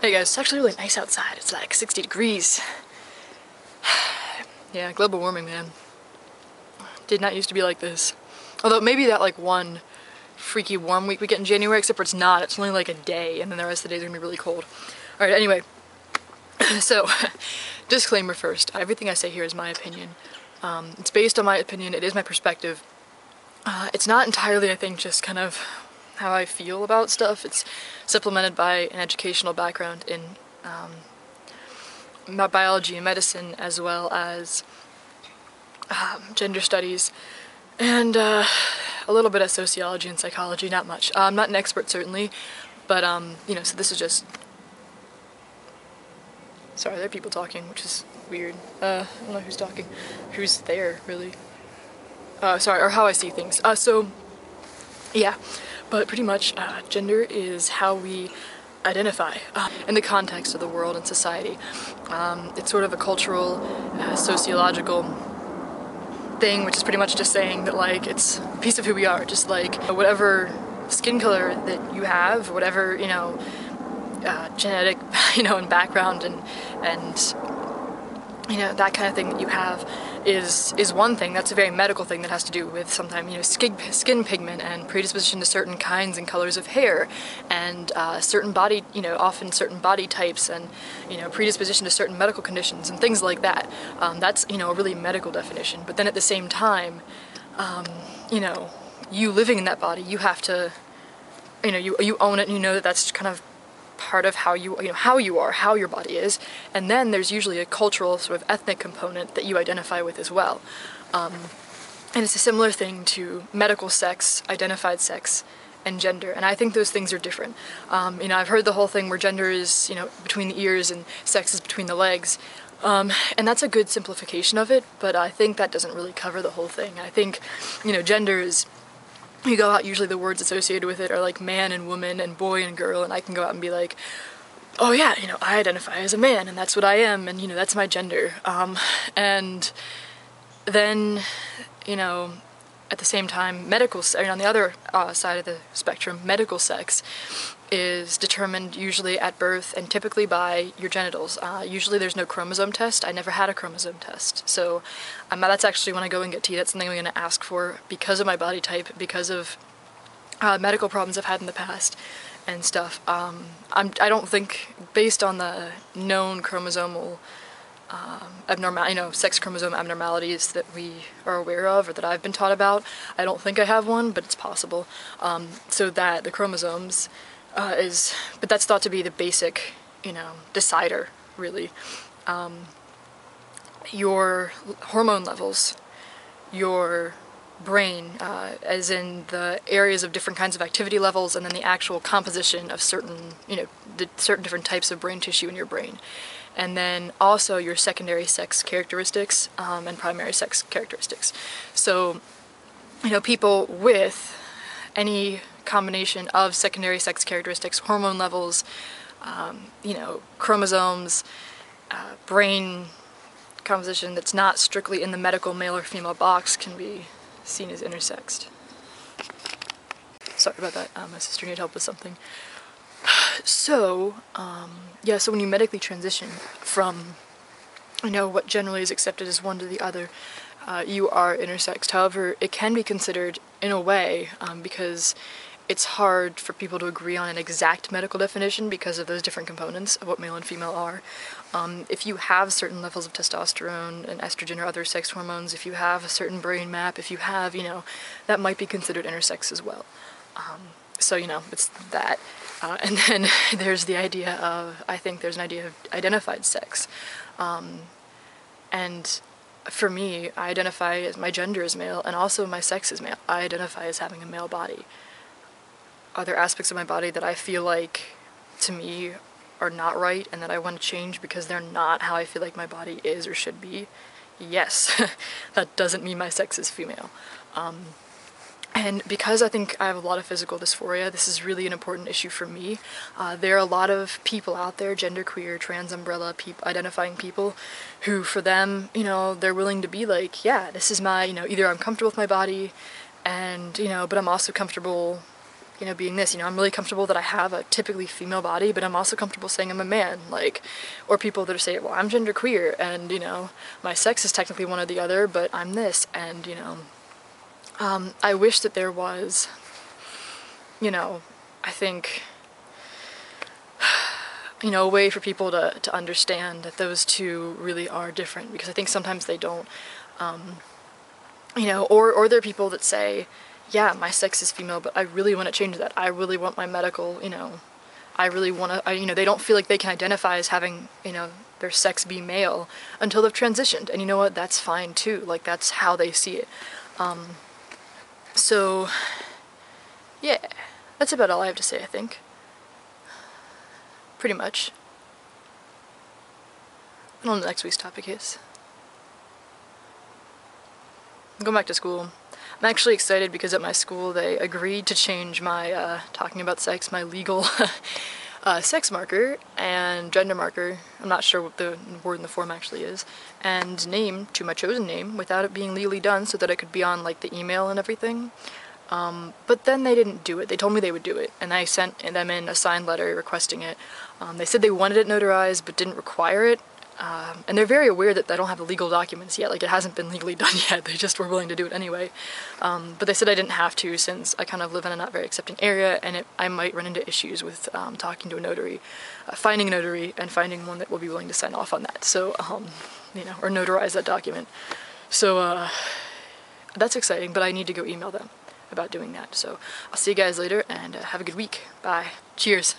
Hey guys, it's actually really nice outside. It's like 60 degrees. Yeah, global warming, man. Did not used to be like this. Although maybe that like one freaky warm week we get in January, except for it's not. It's only like a day, and then the rest of the days are gonna be really cold. Alright, anyway. So, disclaimer first. Everything I say here is my opinion. It's based on my opinion. It is my perspective. It's not entirely, I think, just kind of how I feel about stuff. It's supplemented by an educational background in biology and medicine, as well as gender studies, and a little bit of sociology and psychology, not much. I'm not an expert, certainly, but, you know, so this is just... Sorry, there are people talking, which is weird. I don't know who's talking. Who's there, really? Sorry, or how I see things. So, yeah, but pretty much, gender is how we identify in the context of the world and society. It's sort of a cultural, sociological thing, which is pretty much just saying that, like, it's a piece of who we are, just like whatever skin color that you have, whatever, you know, genetic, you know, and background and you know, that kind of thing that you have is one thing. That's a very medical thing that has to do with sometimes, you know, skin pigment and predisposition to certain kinds and colors of hair, and certain body, you know, often certain body types, and, you know, predisposition to certain medical conditions and things like that. That's, you know, a really medical definition. But then at the same time, you know, you living in that body, you have to, you know, you own it, and you know that that's kind of part of how you know, how you are, how your body is, and then there's usually a cultural sort of ethnic component that you identify with as well. And it's a similar thing to medical sex, identified sex, and gender, and I think those things are different. You know, I've heard the whole thing where gender is, you know, between the ears and sex is between the legs, and that's a good simplification of it, but I think that doesn't really cover the whole thing. I think, you know, gender is, you go out, usually the words associated with it are like man and woman and boy and girl, and I can go out and be like, oh yeah, you know, I identify as a man, and that's what I am, and, you know, that's my gender. And then, you know, at the same time, on the other side of the spectrum, medical sex is determined usually at birth and typically by your genitals. Usually there's no chromosome test. I never had a chromosome test. So that's actually, when I go and get tea, that's something I'm going to ask for because of my body type, because of medical problems I've had in the past and stuff. I don't think, based on the known chromosomal you know, sex chromosome abnormalities that we are aware of or that I've been taught about, I don't think I have one, but it's possible. So that the chromosomes but that's thought to be the basic, you know, decider, really. Your hormone levels, your brain, as in the areas of different kinds of activity levels, and then the actual composition of certain, you know, the certain different types of brain tissue in your brain. And then also your secondary sex characteristics, and primary sex characteristics. So, you know, people with any combination of secondary sex characteristics, hormone levels, you know, chromosomes, brain composition that's not strictly in the medical male or female box can be seen as intersexed. Sorry about that, my sister needed help with something. So, yeah, so when you medically transition from, you know, what generally is accepted as one to the other, you are intersexed. However, it can be considered in a way, because it's hard for people to agree on an exact medical definition because of those different components of what male and female are. If you have certain levels of testosterone and estrogen or other sex hormones, if you have a certain brain map, if you have, you know, that might be considered intersex as well. So, you know, it's that. And then there's the idea of, I think there's an idea of identified sex. And for me, I identify as, my gender is male, and also my sex is male. I identify as having a male body. Are there aspects of my body that I feel like, to me, are not right and that I want to change because they're not how I feel like my body is or should be? Yes. That doesn't mean my sex is female. And because I think I have a lot of physical dysphoria, this is really an important issue for me. There are a lot of people out there, genderqueer, trans umbrella, identifying people, who for them, you know, they're willing to be like, yeah, this is my, you know, either I'm comfortable with my body, and, you know, but I'm also comfortable you know, being this, you know, I'm really comfortable that I have a typically female body, but I'm also comfortable saying I'm a man, like, or people that say, well, I'm genderqueer, and, you know, my sex is technically one or the other, but I'm this, and, you know, I wish that there was, you know, I think, you know, a way for people to understand that those two really are different, because I think sometimes they don't, you know, or there are people that say, yeah, my sex is female, but I really want to change that. I really want my medical, you know, I really want to, you know, they don't feel like they can identify as having, you know, their sex be male until they've transitioned. And you know what, that's fine too. Like, that's how they see it. So, yeah, that's about all I have to say, I think. Pretty much. I don't know what next week's topic is. I'm going back to school. I'm actually excited because at my school they agreed to change my, talking about sex, my legal sex marker and gender marker, I'm not sure what the word in the form actually is, and name to my chosen name without it being legally done so that it could be on like the email and everything. But then they didn't do it. They told me they would do it, and I sent them in a signed letter requesting it. They said they wanted it notarized but didn't require it. And they're very aware that I don't have the legal documents yet, like it hasn't been legally done yet, they just were willing to do it anyway. But they said I didn't have to since I kind of live in a not very accepting area, and I might run into issues with talking to a notary, finding a notary, and finding one that will be willing to sign off on that, so, you know, or notarize that document. So, that's exciting, but I need to go email them about doing that. So, I'll see you guys later, and have a good week. Bye. Cheers.